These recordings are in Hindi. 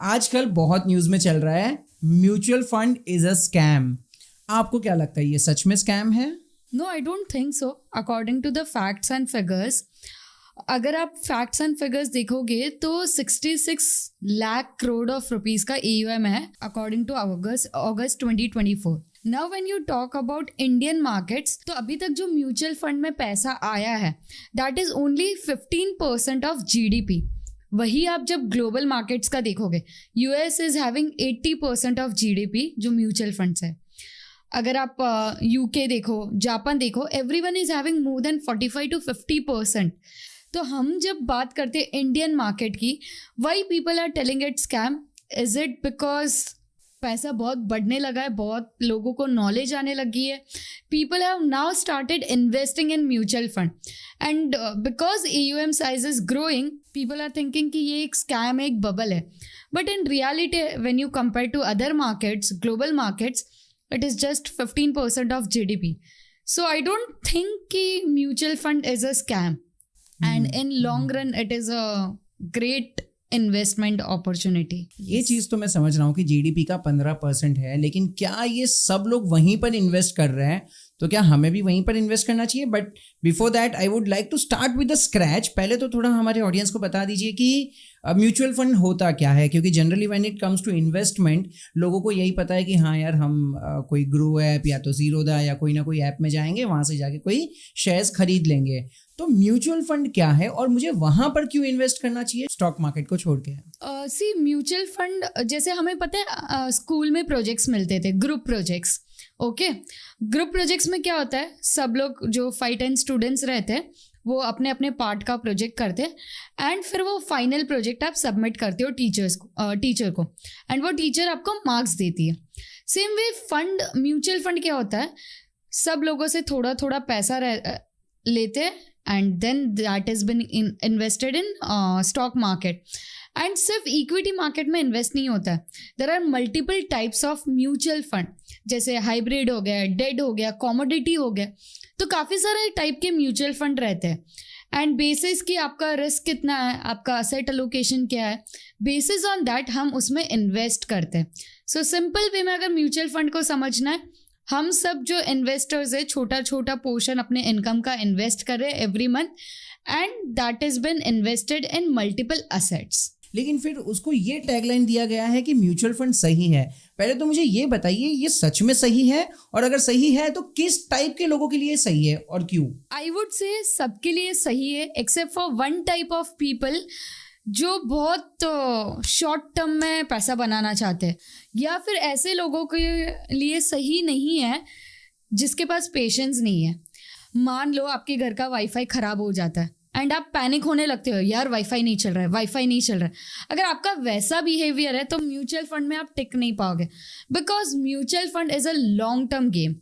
आजकल बहुत न्यूज में चल रहा है mutual fund is a scam. आपको क्या लगता है, ये सच में स्कैम है? No, I don't think so. According to the facts and figures, अगर आप फैक्ट्स एंड फिगर्स देखोगे तो 66 लाख करोड़ ऑफ रुपीस का AUM है according to August 2024। Now when you talk about Indian markets, तो अभी तक जो म्यूचुअल फंड में पैसा आया है that is only 15% of GDP। वही आप जब ग्लोबल मार्केट्स का देखोगे, US is having 80% of GDP जो म्यूचुअल फंड्स है। अगर आप UK देखो, जापान देखो, everyone is having more than 45 to 50%। तो हम जब बात करते हैं इंडियन मार्केट की, why people are telling it scam? Is it because पैसा बहुत बढ़ने लगा है, बहुत लोगों को नॉलेज आने लगी है, people have now started investing in mutual fund and because AUM size is growing, people are thinking कि ये एक स्कैम है, एक बबल है। But in reality when you compare to other markets, global markets, it is just 15% of GDP. So I don't think कि mutual fund is a scam. And in long run it is a great investment opportunity. ये चीज तो मैं समझ रहा हूँ कि GDP का 15% है, लेकिन क्या ये सब लोग वहीं पर इन्वेस्ट कर रहे हैं? तो क्या हमें भी वहीं पर इन्वेस्ट करना चाहिए? But before that I would like to start with the scratch. पहले तो थोड़ा हमारे ऑडियंस को बता दीजिए कि म्यूचुअल फंड होता क्या है, क्योंकि generally when it comes to investment लोगों को यही पता है कि हाँ यार हम कोई ग्रो ऐप या तो जीरोधा या कोई ना कोई ऐप में जाएंगे, वहाँ से जाके कोई शेयर्स खरीद लेंगे। तो म्यूचुअल फंड क्या है और मुझे वहां पर क्यों इन्वेस्ट करना चाहिए स्टॉक मार्केट को छोड़ के? सी म्यूचुअल फंड, जैसे हमें पता है स्कूल में प्रोजेक्ट्स मिलते थे, group projects. Okay, group projects में क्या होता है, सब लोग जो 5-10 स्टूडेंट्स रहते हैं वो अपने अपने पार्ट का प्रोजेक्ट करते हैं एंड फिर वो फाइनल प्रोजेक्ट आप सबमिट करते हो टीचर को एंड वो टीचर आपको मार्क्स देती है। Same way fund, mutual fund क्या होता है, सब लोगों से थोड़ा थोड़ा पैसा लेते हैं and then that is been invested in stock market. And सिर्फ इक्विटी मार्केट में इन्वेस्ट नहीं होता है, there are multiple types of mutual fund, जैसे हाइब्रिड हो गया, डेड हो गया, कॉमोडिटी हो गया। तो काफ़ी सारे टाइप के म्यूचुअल फंड रहते हैं एंड बेसिस कि आपका रिस्क कितना है, आपका असेट एलोकेशन क्या है, बेसिस ऑन दैट हम उसमें इन्वेस्ट करते हैं। सो सिंपल वे में अगर म्यूचुअल फंड को समझना है, हम सब जो इन्वेस्टर्स है छोटा छोटा पोर्शन अपने इनकम का इन्वेस्ट कर रहे हैं every month and that is been invested in multiple assets. लेकिन फिर उसको ये टैगलाइन दिया गया है कि म्यूचुअल फंड सही है। पहले तो मुझे ये बताइए, ये सच में सही है? और अगर सही है तो किस टाइप के लोगों के लिए सही है और क्यों? आई वुड से सबके लिए सही है except for one type of people जो बहुत शॉर्ट टर्म में पैसा बनाना चाहते हैं, या फिर ऐसे लोगों के लिए सही नहीं है जिसके पास पेशेंस नहीं है। मान लो आपके घर का वाईफाई खराब हो जाता है एंड आप पैनिक होने लगते हो, यार वाईफाई नहीं चल रहा है, वाईफाई नहीं चल रहा है। अगर आपका वैसा बिहेवियर है तो म्यूचुअल फंड में आप टिक नहीं पाओगे, because mutual fund is a long term game.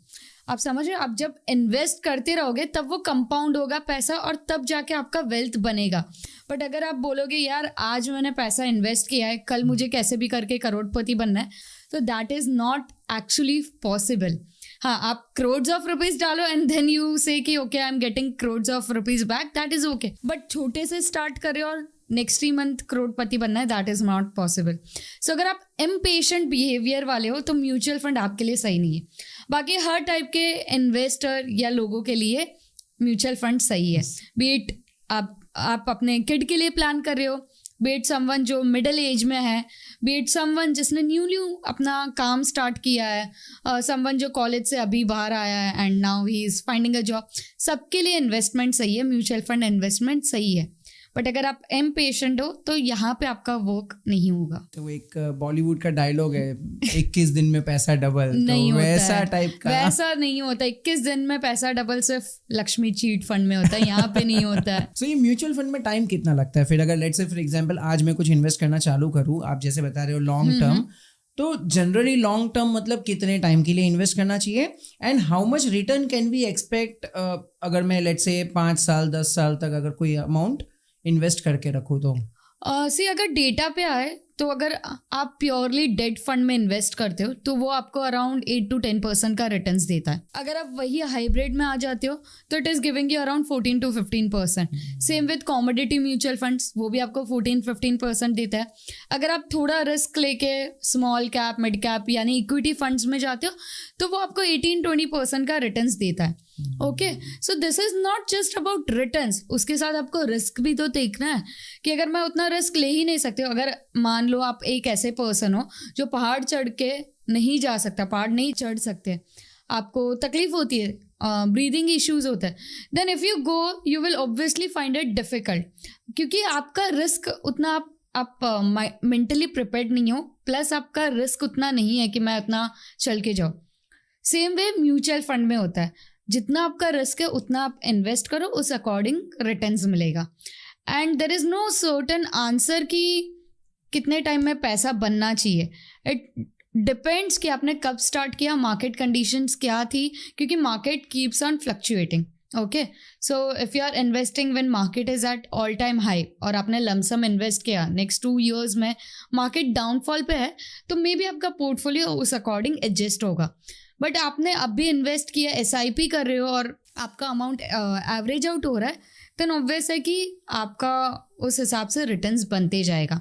आप समझ रहे हो, आप जब इन्वेस्ट करते रहोगे तब वो कंपाउंड होगा पैसा और तब जाके आपका वेल्थ बनेगा। बट अगर आप बोलोगे यार आज मैंने पैसा इन्वेस्ट किया है, कल मुझे कैसे भी करके करोड़पति बनना है, तो that is not actually possible. हाँ, आप करोड्स ऑफ रुपीज डालो एंड देन यू से कि okay I am getting crores of rupees back, that is okay. But छोटे से स्टार्ट करें और नेक्स्ट ही मंथ करोड़पति बनना है, दैट इज नॉट पॉसिबल। सो अगर आप इम्पेशेंट बिहेवियर वाले हो तो म्यूचुअल फंड आपके लिए सही नहीं है। बाकी हर टाइप के इन्वेस्टर या लोगों के लिए म्यूचुअल फंड सही है। बी इट आप अपने किड के लिए प्लान कर रहे हो, बी इट समवन जो मिडिल एज में है, बी इट समवन जिसने न्यू अपना काम स्टार्ट किया है, समवन जो कॉलेज से अभी बाहर आया है and now he is finding a job, सबके लिए इन्वेस्टमेंट सही है, म्यूचुअल फंड इन्वेस्टमेंट सही है। बट अगर आप इम्पेशेंट हो तो यहाँ पे आपका वर्क नहीं होगा। तो एक बॉलीवुड का डायलॉग है 21 दिन में पैसा डबल, नहीं तो होता वैसा है, टाइप का वैसा नहीं होता। 21 दिन में पैसा डबल सिर्फ लक्ष्मी चीट फंड में होता है, यहाँ पे नहीं होता है। सो ये म्यूचुअल फंड में टाइम कितना लगता है फिर? अगर लेट्स से फॉर एग्जांपल आज मैं कुछ इन्वेस्ट करना चालू करूँ, आप जैसे बता रहे हो लॉन्ग टर्म, तो जनरली लॉन्ग टर्म मतलब कितने टाइम के लिए इन्वेस्ट करना चाहिए and how much return can we expect? अगर मैं लेट्स से 5 साल 10 साल तक अगर कोई अमाउंट इन्वेस्ट करके रखूँ तो सी अगर डेटा पे आए तो अगर आप प्योरली डेट फंड में इन्वेस्ट करते हो तो वो आपको अराउंड 8 to 10% का रिटर्न्स देता है. अगर आप वही हाइब्रिड में आ जाते हो तो it is giving you around 14 to 15%. Same with commodity mutual funds, वो भी आपको 14-15% देता है. अगर आप थोड़ा रिस्क लेके स्मॉल कैप, मिड कैप यानी इक्विटी फंड्स में जाते हो तो वो आपको 18-20% का रिटर्न्स देता है. Okay, so this is not just about returns, उसके साथ आपको रिस्क भी तो देखना है कि अगर मैं उतना रिस्क ले ही नहीं सकती हूँ. अगर मान लो आप एक ऐसे पर्सन हो जो पहाड़ चढ़ के नहीं जा सकता, पहाड़ नहीं चढ़ सकते, आपको तकलीफ होती है, ब्रीदिंग इश्यूज होता है, then if you go you will obviously find it difficult, क्योंकि आपका रिस्क उतना आप मेंटली प्रिपेयर्ड नहीं हो, प्लस आपका रिस्क उतना नहीं है कि मैं उतना चल के जाऊँ. सेम वे म्यूचुअल फंड में होता है, जितना आपका रिस्क है उतना आप इन्वेस्ट करो, उस अकॉर्डिंग रिटर्न्स मिलेगा. And there is no certain answer कि कितने टाइम में पैसा बनना चाहिए. इट डिपेंड्स कि आपने कब स्टार्ट किया, मार्केट कंडीशंस क्या थी, क्योंकि market keeps on fluctuating. Okay, so if you are investing when market is at all time high और आपने लमसम इन्वेस्ट किया, नेक्स्ट 2 years में मार्केट डाउनफॉल पे है, तो मे बी आपका पोर्टफोलियो उस अकॉर्डिंग एडजस्ट होगा. बट आपने अभी इन्वेस्ट किया, SIP कर रहे हो और आपका अमाउंट एवरेज आउट हो रहा है, देन ऑब्वियस है कि आपका उस हिसाब से रिटर्न्स बनते जाएगा.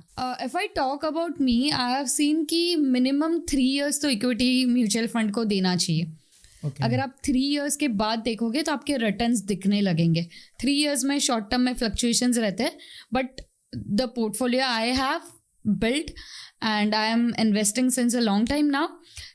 If I talk about me, I have seen कि मिनिमम 3 years तो इक्विटी म्यूचुअल फंड को देना चाहिए. Okay. अगर आप 3 years के बाद देखोगे तो आपके रिटर्न्स दिखने लगेंगे. 3 years में शॉर्ट टर्म में फ्लक्चुएशंस रहते हैं, but the portfolio I have built and I am investing since a long time now,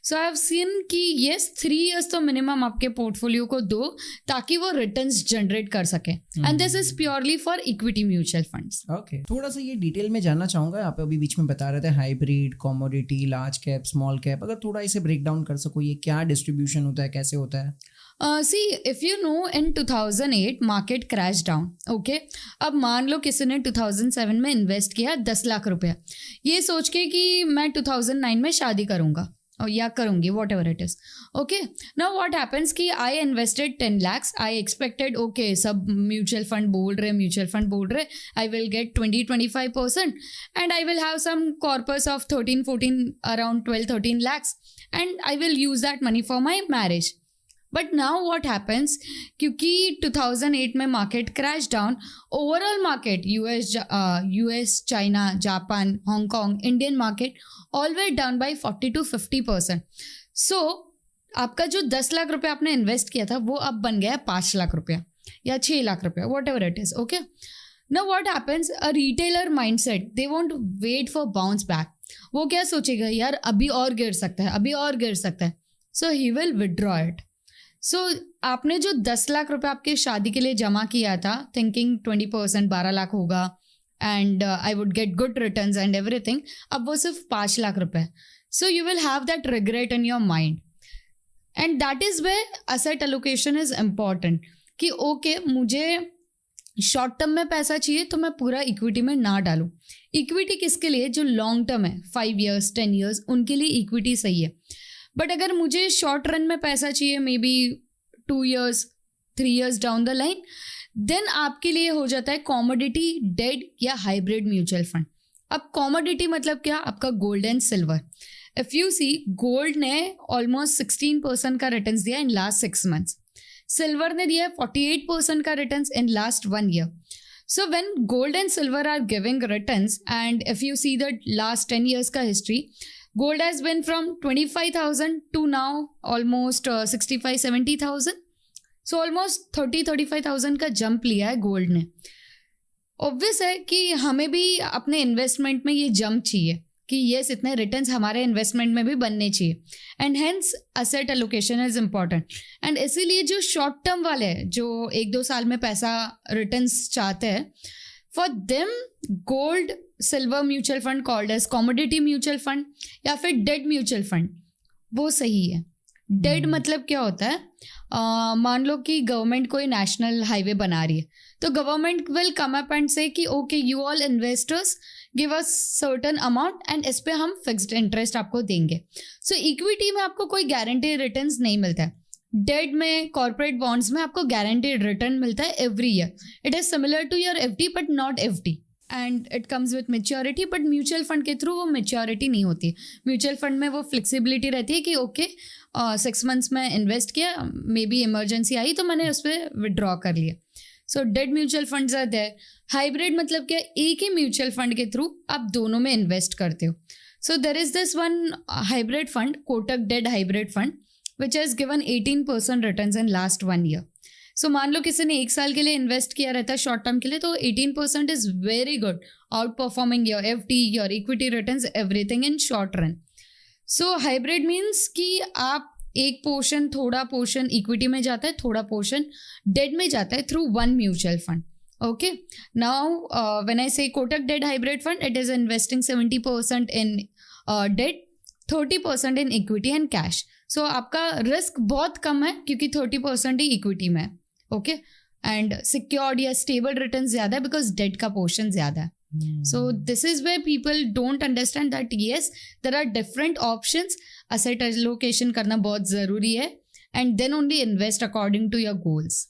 so I have seen कि yes 3 years तो मिनिमम आपके पोर्टफोलियो को दो ताकि वो रिटर्न्स जनरेट कर सके. And this is purely for equity mutual funds. Okay, थोड़ा सा ये डिटेल में जानना चाहूँगा. आप अभी बीच में बता रहे थे hybrid, commodity, large cap, small cap, अगर थोड़ा इसे ब्रेक डाउन कर सको, ये क्या डिस्ट्रीब्यूशन होता है, कैसे होता है? सी if you know in 2008 market crash down. Okay, अब मान लो किसी ने 2007 में इन्वेस्ट किया 10 लाख रुपया, ये सोच के कि मैं 2009 में शादी करूँगा और या करूँगी, whatever it is. Okay, now what happens कि I invested 10 lakhs, I expected okay सब म्यूचुअल फंड बोल रहे, I will get 20-25% and I will have some corpus of 13-14 around 12-13 lakhs and I will use that money for my marriage. But now what happens, क्योंकि 2008 में market crash down, overall market US, China, Japan, Hong Kong, Indian market all way down by 40-50%. सो आपका जो 10 लाख रुपये आपने इन्वेस्ट किया था वो अब बन गया 5 लाख रुपया या 6 लाख रुपया, whatever it is. Okay, now what happens, a retailer mindset, they won't wait for bounce back. वो क्या सोचेगा, यार अभी और गिर सकता है, so he will withdraw it. So आपने जो 10 लाख रुपए आपके शादी के लिए जमा किया था थिंकिंग 20% 12 लाख होगा and I would get good returns and everything, अब वो सिर्फ 5 लाख रुपए. So you will have that regret in your mind and that is way asset allocation is important कि ओके मुझे शॉर्ट टर्म में पैसा चाहिए तो मैं पूरा इक्विटी में ना डालूँ. इक्विटी किसके लिए, जो लॉन्ग टर्म है 5 years 10 years, उनके लिए इक्विटी सही है. बट अगर मुझे शॉर्ट रन में पैसा चाहिए, maybe 2 years 3 years down the line, then आपके लिए हो जाता है कॉमोडिटी, डेट या हाइब्रिड म्यूचुअल फंड. अब कॉमोडिटी मतलब क्या, आपका gold and silver. If you see, gold ने ऑलमोस्ट 16% का रिटर्न्स दिया इन लास्ट 6 months, सिल्वर ने दिया 48% का returns in last 1 year. So when gold and silver are giving returns, and if you see the last 10 years का history, gold has been from 25,000 to now almost 65-70,000. So almost 30-35,000 का जंप लिया है गोल्ड ने. ऑब्वियस है कि हमें भी अपने इन्वेस्टमेंट में ये जंप चाहिए कि येस इतने रिटर्न्स हमारे इन्वेस्टमेंट में भी बनने चाहिए, and hence asset allocation is important. And इसीलिए जो शॉर्ट टर्म वाले हैं जो 1-2 साल में पैसा रिटर्न्स चाहते हैं, for them gold silver mutual fund called as commodity mutual fund या फिर डेट म्यूचुअल फंड वो सही है. डेट मतलब क्या होता है, मान लो कि गवर्नमेंट कोई नेशनल हाईवे बना रही है, तो government will come up and से कि okay you all investors give us certain amount and इस पे हम फिक्स्ड इंटरेस्ट आपको देंगे. सो इक्विटी में आपको कोई गारंटेड रिटर्न्स नहीं मिलता है. डेट में, कॉर्पोरेट बॉन्ड्स में आपको गारंटेड रिटर्न मिलता है every year. It is similar to your FD but not FD. And it comes with maturity, but mutual fund के थ्रू वो मेच्योरिटी नहीं होती. म्यूचुअल फंड में वो फ्लेक्सिबिलिटी रहती है कि ओके 6 months में इन्वेस्ट किया, मे बी इमरजेंसी आई तो मैंने उस पर विड्रॉ कर लिया. So debt mutual funds are there. Hybrid मतलब क्या, एक ही म्यूचुअल फंड के थ्रू आप दोनों में इन्वेस्ट करते हो. So there is this one hybrid fund, Kotak debt hybrid fund, which has given 18% returns in last 1 year. So मान लो किसी ने 1 साल के लिए इन्वेस्ट किया रहता है शॉर्ट टर्म के लिए, तो 18% is very good, out performing your FD, your equity returns, everything in short run. So hybrid means कि आप एक पोर्शन, थोड़ा पोर्शन इक्विटी में जाता है, थोड़ा पोर्शन डेट में जाता है through one mutual fund. Okay, now when I say Kotak Debt Hybrid Fund, it is investing 70% in debt, 30% in equity and cash. So आपका रिस्क बहुत कम है क्योंकि 30% ही इक्विटी में है. ओके, एंड सिक्योर्ड या स्टेबल रिटर्न ज़्यादा है बिकॉज डेट का पोर्शन ज़्यादा है. So this is where people don't understand that yes, there are different options. Asset allocation करना बहुत ज़रूरी है, and then only invest according to your goals.